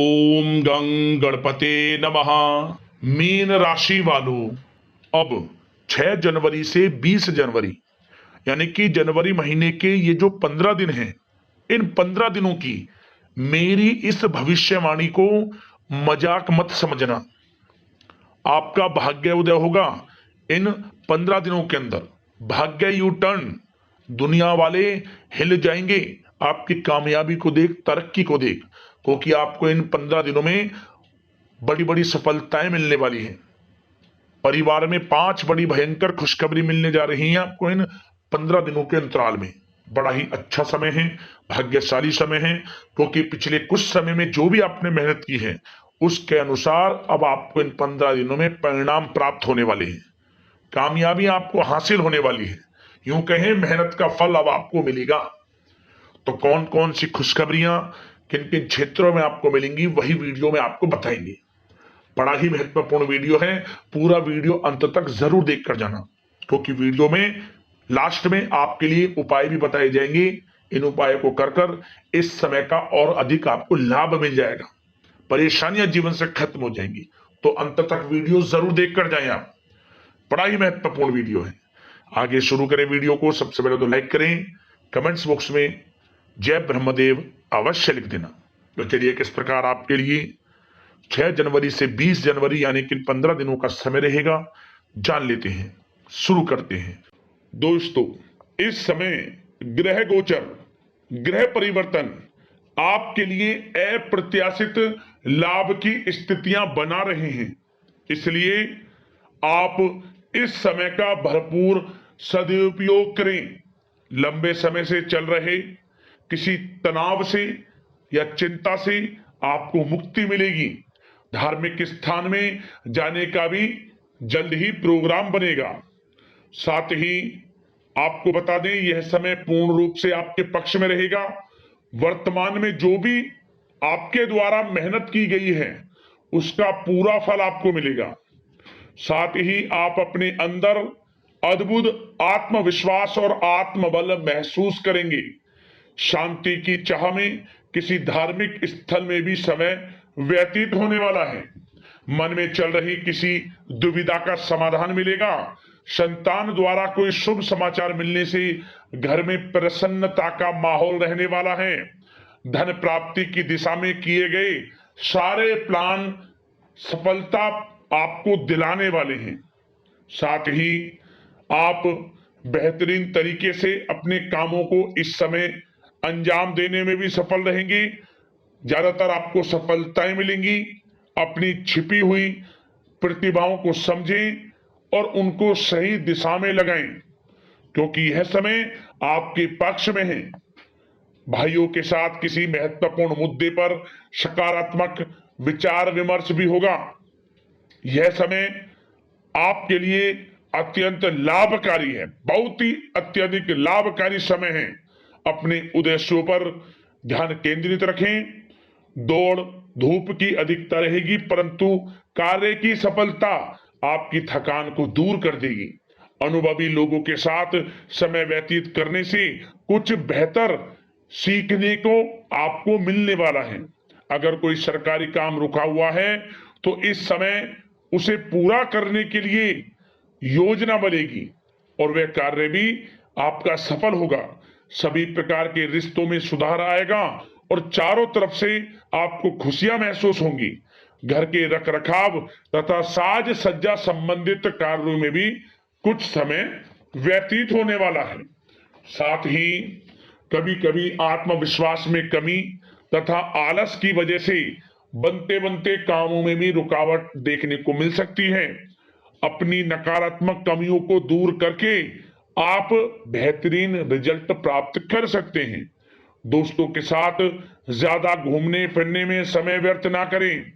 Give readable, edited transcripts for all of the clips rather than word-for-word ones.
ओम गं गणपते नमः। मीन राशि वालों, अब 6 जनवरी से 20 जनवरी यानी कि जनवरी महीने के ये जो 15 दिन हैं, इन 15 दिनों की मेरी इस भविष्यवाणी को मजाक मत समझना। आपका भाग्य उदय होगा इन 15 दिनों के अंदर। भाग्य यू टर्न, दुनिया वाले हिल जाएंगे आपकी कामयाबी को देख, तरक्की को देख, क्योंकि आपको इन 15 दिनों में बड़ी बड़ी सफलताएं मिलने वाली हैं। परिवार में 5 बड़ी भयंकर खुशखबरी मिलने जा रही हैं आपको इन 15 दिनों के अंतराल में। बड़ा ही अच्छा समय है, भाग्यशाली समय है, क्योंकि पिछले कुछ समय में जो भी आपने मेहनत की है उसके अनुसार अब आपको इन 15 दिनों में परिणाम प्राप्त होने वाले हैं। कामयाबी आपको हासिल होने वाली है। यूं कहें, मेहनत का फल अब आपको मिलेगा। तो कौन कौन सी खुशखबरियां किन किन क्षेत्रों में आपको मिलेंगी, वही वीडियो में आपको बताएंगे। बड़ा ही महत्वपूर्ण वीडियो है, पूरा वीडियो अंत तक जरूर देख कर जाना, क्योंकि वीडियो में लास्ट में आपके लिए उपाय भी बताए जाएंगे। इन उपायों को कर कर इस समय का और अधिक आपको लाभ मिल जाएगा, परेशानियां जीवन से खत्म हो जाएंगी। तो अंत तक वीडियो जरूर देख कर जाएं आप। बड़ा ही महत्वपूर्ण वीडियो है। आगे शुरू करें वीडियो को। सबसे पहले तो लाइक करें, कमेंट्स बॉक्स में जय ब्रह्मदेव अवश्य लिख देना। तो चलिए, किस प्रकार आपके लिए 6 जनवरी से 20 जनवरी यानी कि 15 दिनों का समय रहेगा, जान लेते हैं। शुरू करते हैं। दोस्तों, इस समय ग्रह गोचर, ग्रह परिवर्तन आपके लिए अप्रत्याशित लाभ की स्थितियां बना रहे हैं। इसलिए आप इस समय का भरपूर सदुपयोग करें। लंबे समय से चल रहे किसी तनाव से या चिंता से आपको मुक्ति मिलेगी। धार्मिक स्थान में जाने का भी जल्द ही प्रोग्राम बनेगा। साथ ही आपको बता दें, यह समय पूर्ण रूप से आपके पक्ष में रहेगा। वर्तमान में जो भी आपके द्वारा मेहनत की गई है उसका पूरा फल आपको मिलेगा। साथ ही आप अपने अंदर अद्भुत आत्मविश्वास और आत्मबल महसूस करेंगे। शांति की चाह में किसी धार्मिक स्थल में भी समय व्यतीत होने वाला है। मन में चल रही किसी दुविधा का समाधान मिलेगा। संतान द्वारा कोई शुभ समाचार मिलने से घर में प्रसन्नता का माहौल रहने वाला है। धन प्राप्ति की दिशा में किए गए सारे प्लान सफलता आपको दिलाने वाले हैं। साथ ही आप बेहतरीन तरीके से अपने कामों को इस समय अंजाम देने में भी सफल रहेंगे। ज्यादातर आपको सफलताएं मिलेंगी। अपनी छिपी हुई प्रतिभाओं को समझें और उनको सही दिशा में लगाएं, क्योंकि यह समय आपके पक्ष में है। भाइयों के साथ किसी महत्वपूर्ण मुद्दे पर सकारात्मक विचार विमर्श भी होगा। यह समय आपके लिए अत्यंत लाभकारी है, बहुत ही अत्यधिक लाभकारी समय है। अपने उद्देश्यों पर ध्यान केंद्रित रखें। दौड़ धूप की अधिकता रहेगी, परंतु कार्य की सफलता आपकी थकान को दूर कर देगी। अनुभवी लोगों के साथ समय व्यतीत करने से कुछ बेहतर सीखने को आपको मिलने वाला है। अगर कोई सरकारी काम रुका हुआ है तो इस समय उसे पूरा करने के लिए योजना बनेगी और वह कार्य भी आपका सफल होगा। सभी प्रकार के रिश्तों में सुधार आएगा और चारों तरफ से आपको खुशियां महसूस होंगी। घर के रखरखाव तथा साज सज्जा संबंधित कार्यों में भी कुछ समय व्यतीत होने वाला है। साथ ही कभी कभी आत्मविश्वास में कमी तथा आलस की वजह से बनते बनते कामों में भी रुकावट देखने को मिल सकती है। अपनी नकारात्मक कमियों को दूर करके आप बेहतरीन रिजल्ट प्राप्त कर सकते हैं। दोस्तों के साथ ज्यादा घूमने फिरने में समय व्यर्थ ना करें।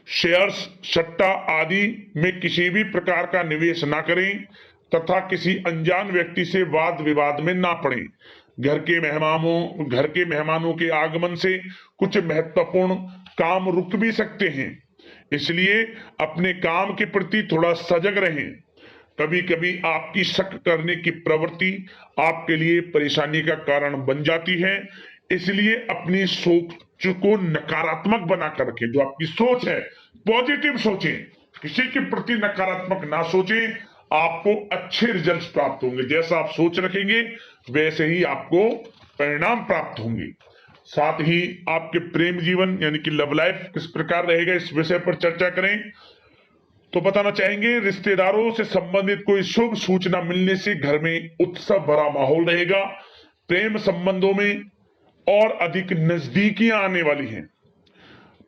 शेयर्स, सट्टा आदि में किसी भी प्रकार का निवेश ना करें तथा किसी अनजान व्यक्ति से वाद विवाद में ना पड़ें। घर के मेहमानों के आगमन से कुछ महत्वपूर्ण काम रुक भी सकते हैं, इसलिए अपने काम के प्रति थोड़ा सजग रहें। कभी कभी आपकी शक करने की प्रवृत्ति आपके लिए परेशानी का कारण बन जाती है, इसलिए अपनी को नकारात्मक बनाकर रखें। जो आपकी सोच है पॉजिटिव सोचें, किसी के प्रति नकारात्मक ना सोचें, आपको अच्छे रिजल्ट्स प्राप्त होंगे। जैसा आप सोच रखेंगे वैसे ही आपको परिणाम प्राप्त होंगे। साथ ही आपके प्रेम जीवन यानी कि लव लाइफ किस प्रकार रहेगा, इस विषय पर चर्चा करें। तो बताना चाहेंगे, रिश्तेदारों से संबंधित कोई शुभ सूचना मिलने से घर में उत्सव भरा माहौल रहेगा। प्रेम संबंधों में और अधिक नजदीकियां आने वाली हैं।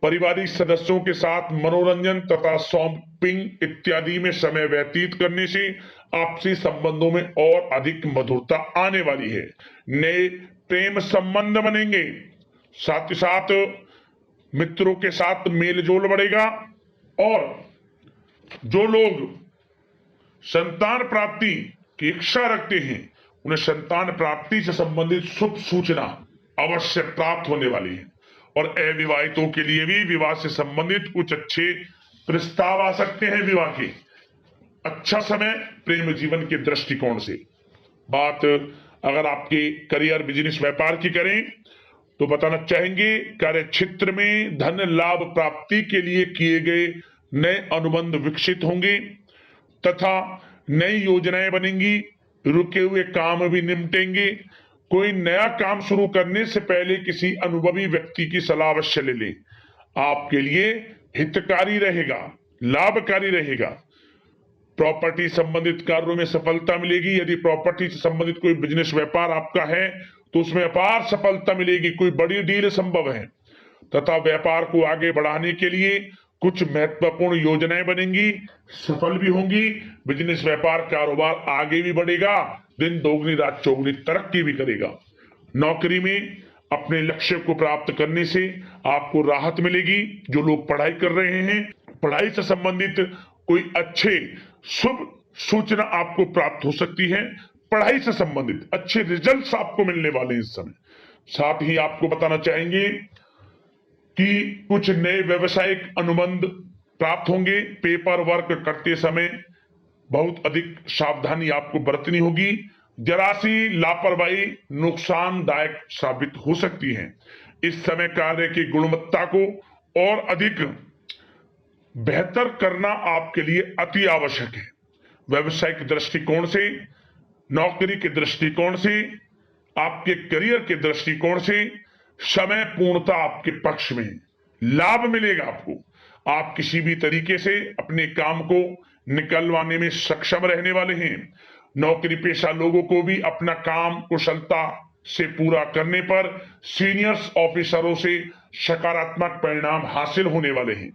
पारिवारिक सदस्यों के साथ मनोरंजन तथा शॉपिंग इत्यादि में समय व्यतीत करने से आपसी संबंधों में और अधिक मधुरता आने वाली है। नए प्रेम संबंध बनेंगे। साथ ही साथ मित्रों के साथ मेल जोल बढ़ेगा। और जो लोग संतान प्राप्ति की इच्छा रखते हैं उन्हें संतान प्राप्ति से संबंधित शुभ सूचना अवश्य प्राप्त होने वाली है। और अविवाहितों के लिए भी विवाह से संबंधित कुछ अच्छे प्रस्ताव आ सकते हैं। विवाह के अच्छा समय प्रेम जीवन के दृष्टिकोण से। बात अगर आपके करियर बिजनेस व्यापार की करें तो बताना चाहेंगे, कार्य क्षेत्र में धन लाभ प्राप्ति के लिए किए गए नए अनुबंध विकसित होंगे तथा नई योजनाएं बनेंगी। रुके हुए काम भी निपटेंगे। कोई नया काम शुरू करने से पहले किसी अनुभवी व्यक्ति की सलाह अवश्य ले लें। आपके लिए हितकारी रहेगा, लाभकारी रहेगा। प्रॉपर्टी संबंधित कार्यों में सफलता मिलेगी। यदि प्रॉपर्टी से संबंधित कोई बिजनेस व्यापार आपका है तो उसमें अपार सफलता मिलेगी। कोई बड़ी डील संभव है तथा व्यापार को आगे बढ़ाने के लिए कुछ महत्वपूर्ण योजनाएं बनेंगी, सफल भी होंगी। बिजनेस व्यापार कारोबार आगे भी बढ़ेगा, दिन दोगुनी रात चौगुनी तरक्की भी करेगा। नौकरी में अपने लक्ष्य को प्राप्त करने से आपको राहत मिलेगी। जो लोग पढ़ाई कर रहे हैं, पढ़ाई से संबंधित कोई अच्छे शुभ सूचना आपको प्राप्त हो सकती है। पढ़ाई से संबंधित अच्छे रिजल्ट्स आपको मिलने वाले हैं इस समय। साथ ही आपको बताना चाहेंगे कि कुछ नए व्यवसायिक अनुबंध प्राप्त होंगे। पेपर वर्क करते समय बहुत अधिक सावधानी आपको बरतनी होगी। जरा सी लापरवाही नुकसानदायक साबित हो सकती है। इस समय कार्य की गुणवत्ता को और अधिक बेहतर करना आपके लिए अति आवश्यक है। व्यवसायिक दृष्टिकोण से, नौकरी के दृष्टिकोण से, आपके करियर के दृष्टिकोण से समय पूर्णता आपके पक्ष में है। लाभ मिलेगा आपको। आप किसी भी तरीके से अपने काम को निकलवाने में सक्षम रहने वाले हैं। नौकरी पेशा लोगों को भी अपना काम कुशलता से पूरा करने पर सीनियर्स ऑफिसरों से सकारात्मक परिणाम हासिल होने वाले हैं।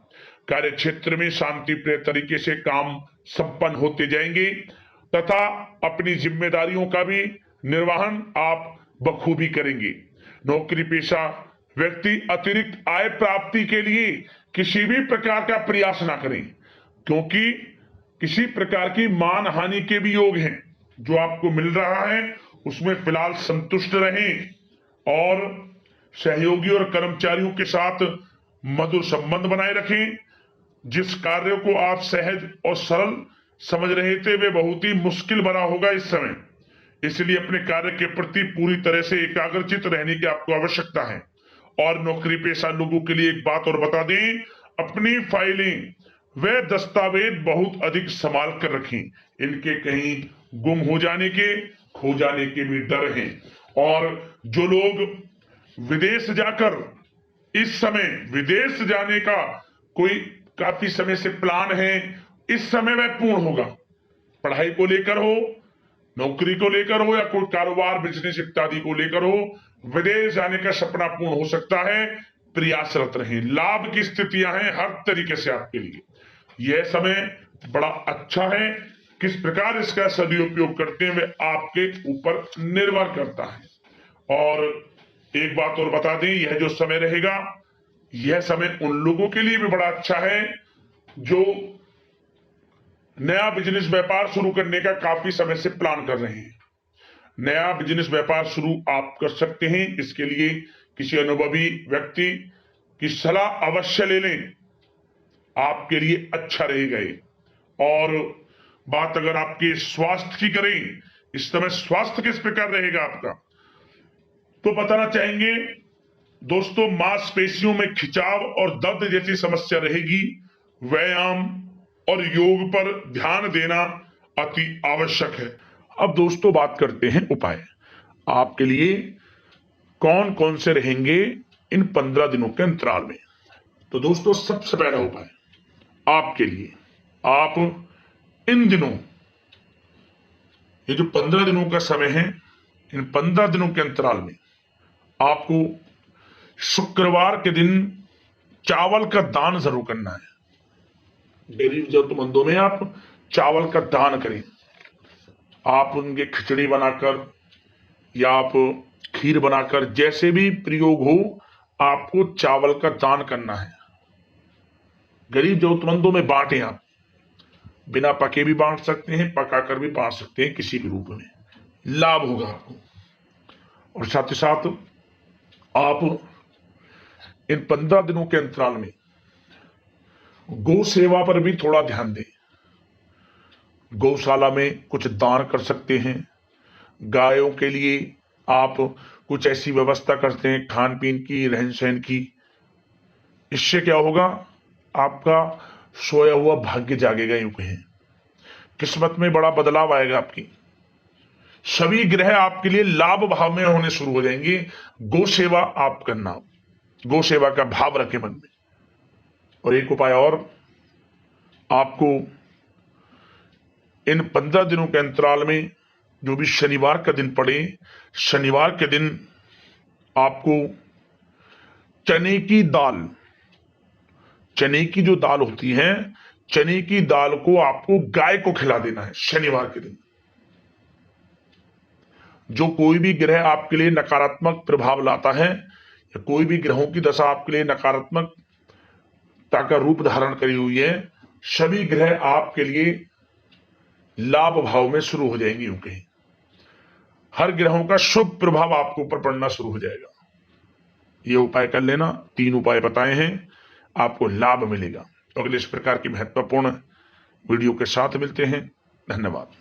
कार्य क्षेत्र में शांतिप्रिय तरीके से काम संपन्न होते जाएंगे तथा अपनी जिम्मेदारियों का भी निर्वहन आप बखूबी करेंगे। नौकरी पेशा व्यक्ति अतिरिक्त आय प्राप्ति के लिए किसी भी प्रकार का प्रयास ना करें, क्योंकि किसी प्रकार की मान हानि के भी योग हैं। जो आपको मिल रहा है उसमें फिलहाल संतुष्ट रहें और सहयोगी और कर्मचारियों के साथ मधुर संबंध बनाए रखें। जिस कार्य को आप सहज और सरल समझ रहे थे वे बहुत ही मुश्किल बना होगा इस समय। इसलिए अपने कार्य के प्रति पूरी तरह से एकाग्रचित रहने की आपको आवश्यकता है। और नौकरी पेशा लोगों के लिए एक बात और बता दें, अपनी फाइलें व दस्तावेज बहुत अधिक संभाल कर रखें। इनके कहीं गुम हो जाने के, खो जाने के भी डर हैं। और जो लोग विदेश जाकर इस समय विदेश जाने का कोई काफी समय से प्लान है, इस समय वह पूर्ण होगा। पढ़ाई को लेकर हो, नौकरी को लेकर हो या कोई कारोबार बिजनेस इत्यादि को लेकर हो, विदेश जाने का सपना पूर्ण हो सकता है। प्रयासरत रहें। लाभ की स्थितियां हैं हर तरीके से आपके लिए। यह समय बड़ा अच्छा है। किस प्रकार इसका सदुपयोग करते हैं वह आपके ऊपर निर्भर करता है। और एक बात और बता दें, यह जो समय रहेगा यह समय उन लोगों के लिए भी बड़ा अच्छा है जो नया बिजनेस व्यापार शुरू करने का काफी समय से प्लान कर रहे हैं। नया बिजनेस व्यापार शुरू आप कर सकते हैं। इसके लिए किसी अनुभवी व्यक्ति की सलाह अवश्य ले लें, आपके लिए अच्छा रहेगा। और बात अगर आपके स्वास्थ्य की करें, इस समय स्वास्थ्य किस प्रकार रहेगा आपका, तो बताना चाहेंगे दोस्तों मांसपेशियों में खिंचाव और दर्द जैसी समस्या रहेगी। व्यायाम और योग पर ध्यान देना अति आवश्यक है। अब दोस्तों बात करते हैं उपाय आपके लिए कौन कौन से रहेंगे इन 15 दिनों के अंतराल में। तो दोस्तों सबसे पहला उपाय आपके लिए, आप इन दिनों, ये जो 15 दिनों का समय है, इन 15 दिनों के अंतराल में आपको शुक्रवार के दिन चावल का दान जरूर करना है। गरीब जरूरतमंदों में आप चावल का दान करें। आप उनके खिचड़ी बनाकर या आप खीर बनाकर, जैसे भी प्रयोग हो, आपको चावल का दान करना है। गरीब जरूरतमंदों में बांटें। आप बिना पके भी बांट सकते हैं, पकाकर भी बांट सकते हैं, किसी भी रूप में लाभ होगा आपको। और साथ ही साथ आप इन 15 दिनों के अंतराल में गौ सेवा पर भी थोड़ा ध्यान दें। गौशाला में कुछ दान कर सकते हैं। गायों के लिए आप कुछ ऐसी व्यवस्था करते हैं खान पीन की, रहन सहन की। इससे क्या होगा, आपका सोया हुआ भाग्य जागेगा, यूं कहें किस्मत में बड़ा बदलाव आएगा आपकी। सभी ग्रह आपके लिए लाभ भाव में होने शुरू हो जाएंगे। गौ सेवा आप करना, गौ सेवा का भाव रखें मन में। और एक उपाय और, आपको इन 15 दिनों के अंतराल में जो भी शनिवार का दिन पड़े, शनिवार के दिन आपको चने की दाल, चने की जो दाल होती है, चने की दाल को आपको गाय को खिला देना है शनिवार के दिन। जो कोई भी ग्रह आपके लिए नकारात्मक प्रभाव लाता है या कोई भी ग्रहों की दशा आपके लिए नकारात्मकता का रूप धारण करी हुई है, सभी ग्रह आपके लिए लाभ भाव में शुरू हो जाएंगे। यूं कहें हर ग्रहों का शुभ प्रभाव आपके ऊपर पड़ना शुरू हो जाएगा। ये उपाय कर लेना। 3 उपाय बताए हैं, आपको लाभ मिलेगा। अगले इस प्रकार की महत्वपूर्ण वीडियो के साथ मिलते हैं। धन्यवाद।